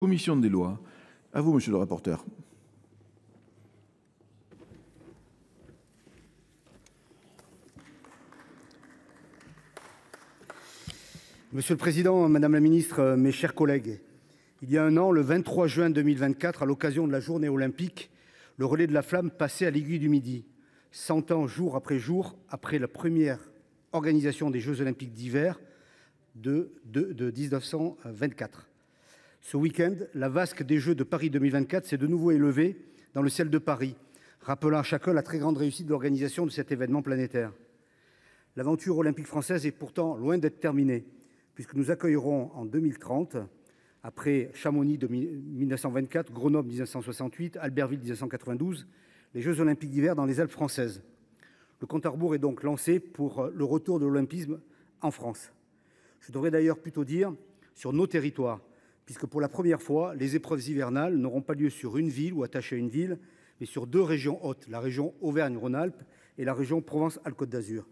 Commission des lois. À vous, monsieur le rapporteur. Monsieur le Président, Madame la Ministre, mes chers collègues, il y a un an, le 23 juin 2024, à l'occasion de la journée olympique, le relais de la flamme passait à l'Aiguille du Midi, 100 ans jour après la première organisation des Jeux olympiques d'hiver de 1924. Ce week-end, la vasque des Jeux de Paris 2024 s'est de nouveau élevée dans le ciel de Paris, rappelant à chacun la très grande réussite de l'organisation de cet événement planétaire. L'aventure olympique française est pourtant loin d'être terminée, puisque nous accueillerons en 2030, après Chamonix de 1924, Grenoble 1968, Albertville 1992, les Jeux olympiques d'hiver dans les Alpes françaises. Le compte à rebours est donc lancé pour le retour de l'olympisme en France. Je devrais d'ailleurs plutôt dire sur nos territoires, puisque pour la première fois, les épreuves hivernales n'auront pas lieu sur une ville ou attachées à une ville, mais sur deux régions hautes, la région Auvergne-Rhône-Alpes et la région Provence-Alpes-Côte d'Azur,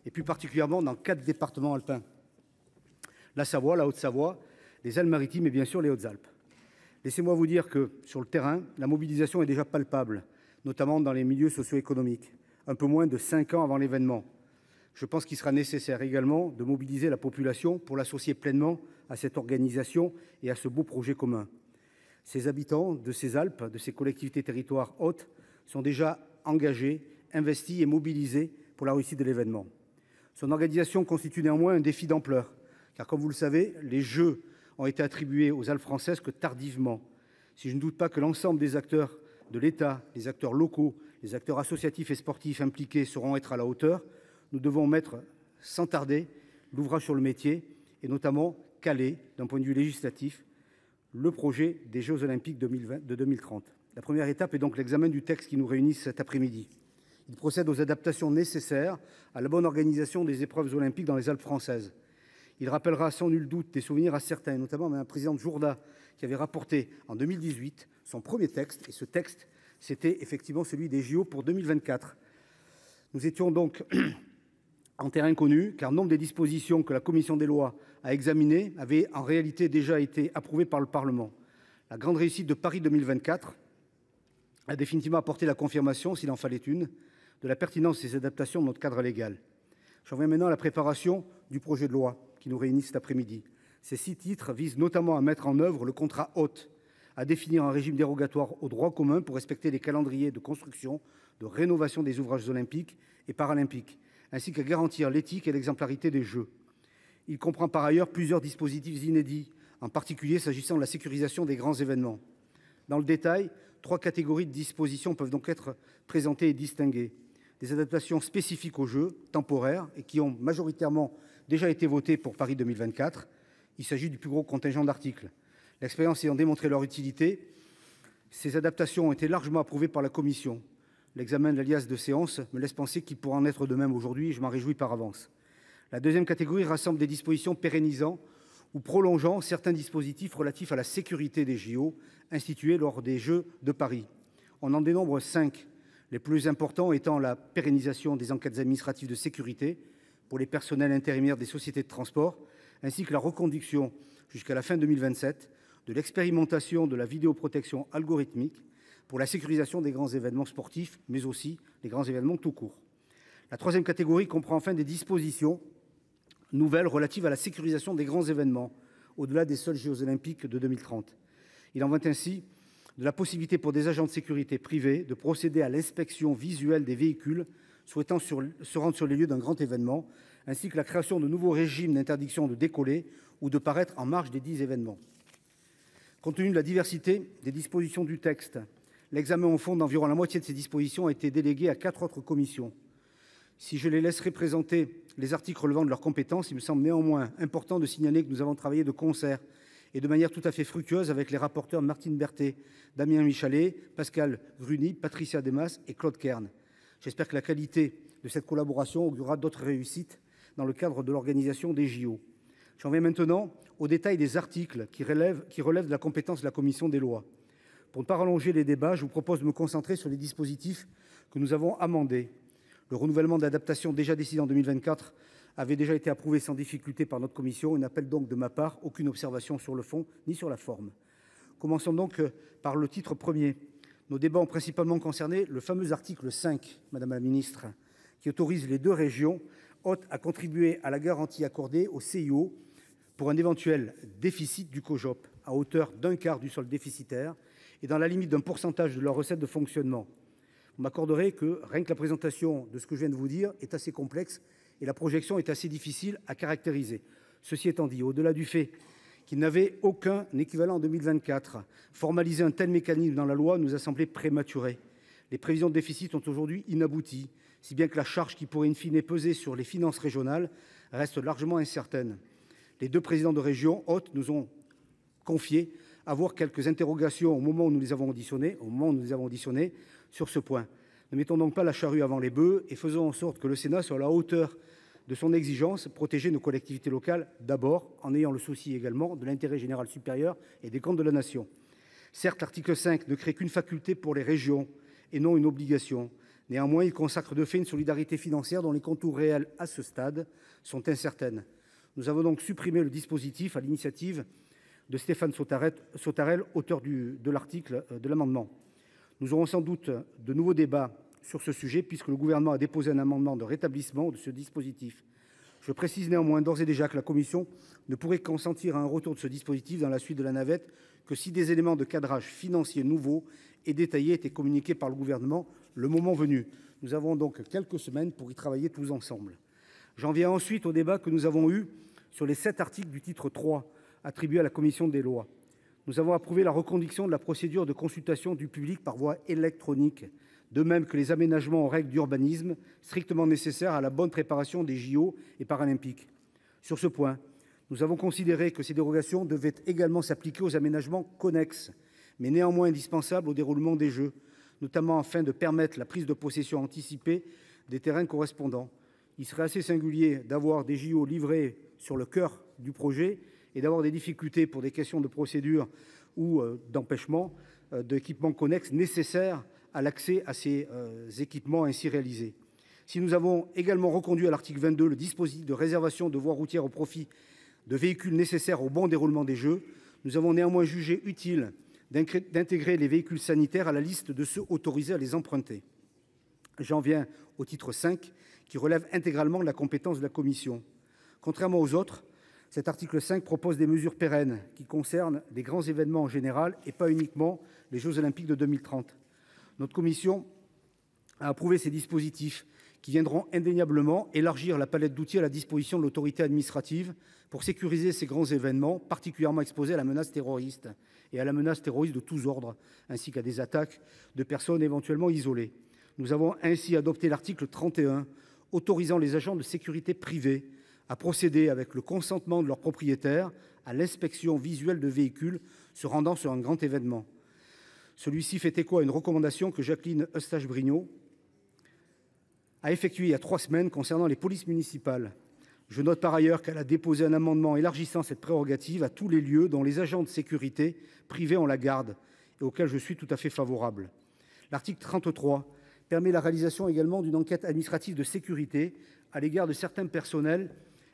et plus particulièrement dans 4 départements alpins: la Savoie, la Haute-Savoie, les Alpes-Maritimes et bien sûr les Hautes-Alpes. Laissez-moi vous dire que sur le terrain, la mobilisation est déjà palpable, notamment dans les milieux socio-économiques, un peu moins de 5 ans avant l'événement. Je pense qu'il sera nécessaire également de mobiliser la population pour l'associer pleinement à cette organisation et à ce beau projet commun. Ces habitants de ces Alpes, de ces collectivités territoires hautes, sont déjà engagés, investis et mobilisés pour la réussite de l'événement. Son organisation constitue néanmoins un défi d'ampleur, car comme vous le savez, les Jeux ont été attribués aux Alpes françaises que tardivement. Si je ne doute pas que l'ensemble des acteurs de l'État, les acteurs locaux, les acteurs associatifs et sportifs impliqués sauront être à la hauteur, nous devons mettre sans tarder l'ouvrage sur le métier et notamment caler, d'un point de vue législatif, le projet des Jeux olympiques de 2030. La première étape est donc l'examen du texte qui nous réunit cet après-midi. Il procède aux adaptations nécessaires à la bonne organisation des épreuves olympiques dans les Alpes françaises. Il rappellera sans nul doute des souvenirs à certains, notamment à Mme la présidente Jourda, qui avait rapporté en 2018 son premier texte. Et ce texte, c'était effectivement celui des JO pour 2024. Nous étions donc en terrain connu, car nombre des dispositions que la commission des lois a examinées avaient en réalité déjà été approuvées par le Parlement. La grande réussite de Paris 2024 a définitivement apporté la confirmation, s'il en fallait une, de la pertinence de ces adaptations de notre cadre légal. J'en viens maintenant à la préparation du projet de loi qui nous réunit cet après-midi. Ces 6 titres visent notamment à mettre en œuvre le contrat hôte, à définir un régime dérogatoire au droit commun pour respecter les calendriers de construction, de rénovation des ouvrages olympiques et paralympiques, ainsi qu'à garantir l'éthique et l'exemplarité des Jeux. Il comprend par ailleurs plusieurs dispositifs inédits, en particulier s'agissant de la sécurisation des grands événements. Dans le détail, 3 catégories de dispositions peuvent donc être présentées et distinguées. Des adaptations spécifiques aux Jeux, temporaires, et qui ont majoritairement déjà été votées pour Paris 2024. Il s'agit du plus gros contingent d'articles. L'expérience ayant démontré leur utilité, ces adaptations ont été largement approuvées par la Commission. L'examen de l'alias de séance me laisse penser qu'il pourra en être de même aujourd'hui, et je m'en réjouis par avance. La deuxième catégorie rassemble des dispositions pérennisant ou prolongeant certains dispositifs relatifs à la sécurité des JO institués lors des Jeux de Paris. On en dénombre 5, les plus importants étant la pérennisation des enquêtes administratives de sécurité pour les personnels intérimaires des sociétés de transport, ainsi que la reconduction jusqu'à la fin 2027 de l'expérimentation de la vidéoprotection algorithmique pour la sécurisation des grands événements sportifs, mais aussi les grands événements tout court. La troisième catégorie comprend enfin des dispositions nouvelles relatives à la sécurisation des grands événements, au-delà des seuls Jeux olympiques de 2030. Il en va ainsi de la possibilité pour des agents de sécurité privés de procéder à l'inspection visuelle des véhicules souhaitant se rendre sur les lieux d'un grand événement, ainsi que la création de nouveaux régimes d'interdiction de décoller ou de paraître en marge des dits événements. Compte tenu de la diversité des dispositions du texte, l'examen au fond d'environ la moitié de ces dispositions a été délégué à 4 autres commissions. Si je les laisserai présenter les articles relevant de leurs compétences, il me semble néanmoins important de signaler que nous avons travaillé de concert et de manière tout à fait fructueuse avec les rapporteurs Martine Berthet, Damien Michalet, Pascal Gruny, Patricia Demas et Claude Kern. J'espère que la qualité de cette collaboration augurera d'autres réussites dans le cadre de l'organisation des JO. J'en viens maintenant au détail des articles qui relèvent de la compétence de la commission des lois. Pour ne pas rallonger les débats, je vous propose de me concentrer sur les dispositifs que nous avons amendés. Le renouvellement d'adaptation déjà décidé en 2024 avait déjà été approuvé sans difficulté par notre commission et n'appelle donc de ma part aucune observation sur le fond ni sur la forme. Commençons donc par le titre premier. Nos débats ont principalement concerné le fameux article 5, Madame la Ministre, qui autorise les 2 régions hôtes à contribuer à la garantie accordée au CIO pour un éventuel déficit du COJOP à hauteur d'1/4 du solde déficitaire et dans la limite d'un pourcentage de leurs recettes de fonctionnement. Vous m'accorderez que rien que la présentation de ce que je viens de vous dire est assez complexe et la projection est assez difficile à caractériser. Ceci étant dit, au-delà du fait qu'il n'avait aucun équivalent en 2024, formaliser un tel mécanisme dans la loi nous a semblé prématuré. Les prévisions de déficit sont aujourd'hui inabouties, si bien que la charge qui pourrait in fine peser sur les finances régionales reste largement incertaine. Les 2 présidents de région hôtes nous ont confié avoir quelques interrogations au moment où nous les avons auditionnés sur ce point. Ne mettons donc pas la charrue avant les bœufs et faisons en sorte que le Sénat soit à la hauteur de son exigence, protéger nos collectivités locales d'abord, en ayant le souci également de l'intérêt général supérieur et des comptes de la nation. Certes, l'article 5 ne crée qu'une faculté pour les régions et non une obligation. Néanmoins, il consacre de fait une solidarité financière dont les contours réels à ce stade sont incertaines. Nous avons donc supprimé le dispositif à l'initiative de Stéphane Sautarel, auteur de l'article de l'amendement. Nous aurons sans doute de nouveaux débats sur ce sujet puisque le gouvernement a déposé un amendement de rétablissement de ce dispositif. Je précise néanmoins d'ores et déjà que la commission ne pourrait consentir à un retour de ce dispositif dans la suite de la navette que si des éléments de cadrage financier nouveaux et détaillés étaient communiqués par le gouvernement le moment venu. Nous avons donc quelques semaines pour y travailler tous ensemble. J'en viens ensuite au débat que nous avons eu sur les 7 articles du titre 3 attribués à la commission des lois. Nous avons approuvé la reconduction de la procédure de consultation du public par voie électronique, de même que les aménagements aux règles d'urbanisme strictement nécessaires à la bonne préparation des JO et paralympiques. Sur ce point, nous avons considéré que ces dérogations devaient également s'appliquer aux aménagements connexes, mais néanmoins indispensables au déroulement des Jeux, notamment afin de permettre la prise de possession anticipée des terrains correspondants. Il serait assez singulier d'avoir des JO livrés sur le cœur du projet et d'avoir des difficultés pour des questions de procédure ou d'empêchement d'équipements connexes nécessaires à l'accès à ces équipements ainsi réalisés. Si nous avons également reconduit à l'article 22 le dispositif de réservation de voies routières au profit de véhicules nécessaires au bon déroulement des Jeux, nous avons néanmoins jugé utile d'intégrer les véhicules sanitaires à la liste de ceux autorisés à les emprunter. J'en viens au titre 5 qui relève intégralement de la compétence de la Commission. Contrairement aux autres, cet article 5 propose des mesures pérennes qui concernent les grands événements en général et pas uniquement les Jeux Olympiques de 2030. Notre commission a approuvé ces dispositifs qui viendront indéniablement élargir la palette d'outils à la disposition de l'autorité administrative pour sécuriser ces grands événements particulièrement exposés à la menace terroriste et à la menace terroriste de tous ordres, ainsi qu'à des attaques de personnes éventuellement isolées. Nous avons ainsi adopté l'article 31 autorisant les agents de sécurité privés à procéder avec le consentement de leurs propriétaires à l'inspection visuelle de véhicules se rendant sur un grand événement. Celui-ci fait écho à une recommandation que Jacqueline Eustache-Brinio a effectuée il y a 3 semaines concernant les polices municipales. Je note par ailleurs qu'elle a déposé un amendement élargissant cette prérogative à tous les lieux dont les agents de sécurité privés ont la garde et auquel je suis tout à fait favorable. L'article 33 permet la réalisation également d'une enquête administrative de sécurité à l'égard de certains personnels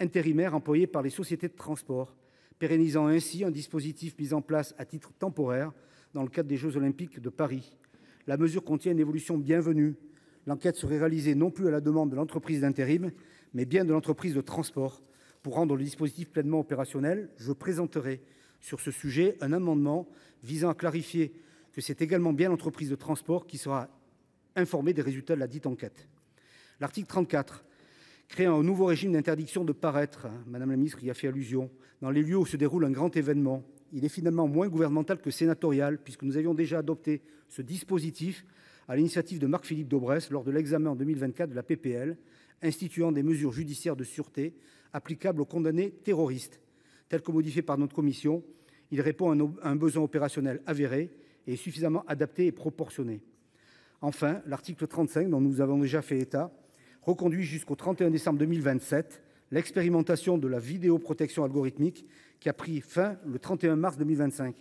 intérimaires employés par les sociétés de transport, pérennisant ainsi un dispositif mis en place à titre temporaire dans le cadre des Jeux Olympiques de Paris. La mesure contient une évolution bienvenue. L'enquête serait réalisée non plus à la demande de l'entreprise d'intérim, mais bien de l'entreprise de transport. Pour rendre le dispositif pleinement opérationnel, je présenterai sur ce sujet un amendement visant à clarifier que c'est également bien l'entreprise de transport qui sera informée des résultats de la dite enquête. L'article 34 crée un nouveau régime d'interdiction de paraître, Madame la Ministre y a fait allusion, dans les lieux où se déroule un grand événement. Il est finalement moins gouvernemental que sénatorial, puisque nous avions déjà adopté ce dispositif à l'initiative de Marc-Philippe Daubresse lors de l'examen en 2024 de la PPL, instituant des mesures judiciaires de sûreté applicables aux condamnés terroristes. Tel que modifié par notre commission, il répond à un besoin opérationnel avéré et est suffisamment adapté et proportionné. Enfin, l'article 35, dont nous avons déjà fait état, reconduit jusqu'au 31 décembre 2027 l'expérimentation de la vidéoprotection algorithmique qui a pris fin le 31 mars 2025.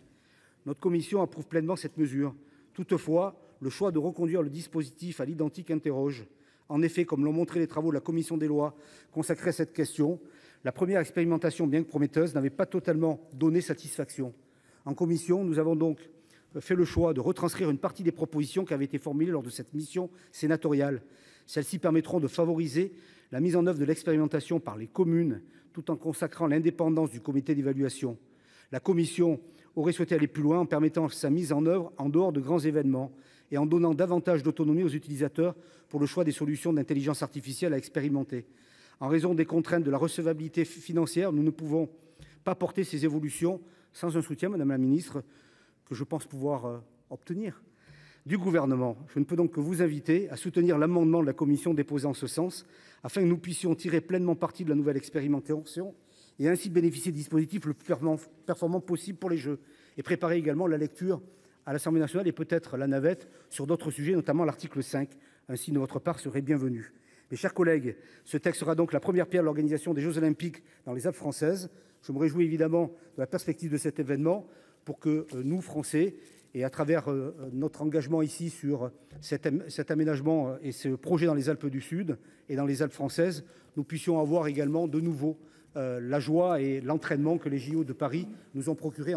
Notre commission approuve pleinement cette mesure. Toutefois, le choix de reconduire le dispositif à l'identique interroge. En effet, comme l'ont montré les travaux de la commission des lois consacrés à cette question, la première expérimentation, bien que prometteuse, n'avait pas totalement donné satisfaction. En commission, nous avons donc fait le choix de retranscrire une partie des propositions qui avaient été formulées lors de cette mission sénatoriale. Celles-ci permettront de favoriser la mise en œuvre de l'expérimentation par les communes, tout en consacrant l'indépendance du comité d'évaluation. La commission aurait souhaité aller plus loin en permettant sa mise en œuvre en dehors de grands événements et en donnant davantage d'autonomie aux utilisateurs pour le choix des solutions d'intelligence artificielle à expérimenter. En raison des contraintes de la recevabilité financière, nous ne pouvons pas porter ces évolutions sans un soutien, Madame la Ministre, que je pense pouvoir obtenir du gouvernement. Je ne peux donc que vous inviter à soutenir l'amendement de la commission déposé en ce sens, afin que nous puissions tirer pleinement parti de la nouvelle expérimentation et ainsi bénéficier de dispositifs le plus performant possible pour les Jeux, et préparer également la lecture à l'Assemblée nationale et peut-être la navette sur d'autres sujets, notamment l'article 5. Ainsi, de votre part, serait bienvenue. Mes chers collègues, ce texte sera donc la première pierre de l'organisation des Jeux Olympiques dans les Alpes françaises. Je me réjouis évidemment de la perspective de cet événement pour que nous, Français, et à travers notre engagement ici sur cet aménagement et ce projet dans les Alpes du Sud et dans les Alpes françaises, nous puissions avoir également de nouveau la joie et l'entraînement que les JO de Paris nous ont procuré.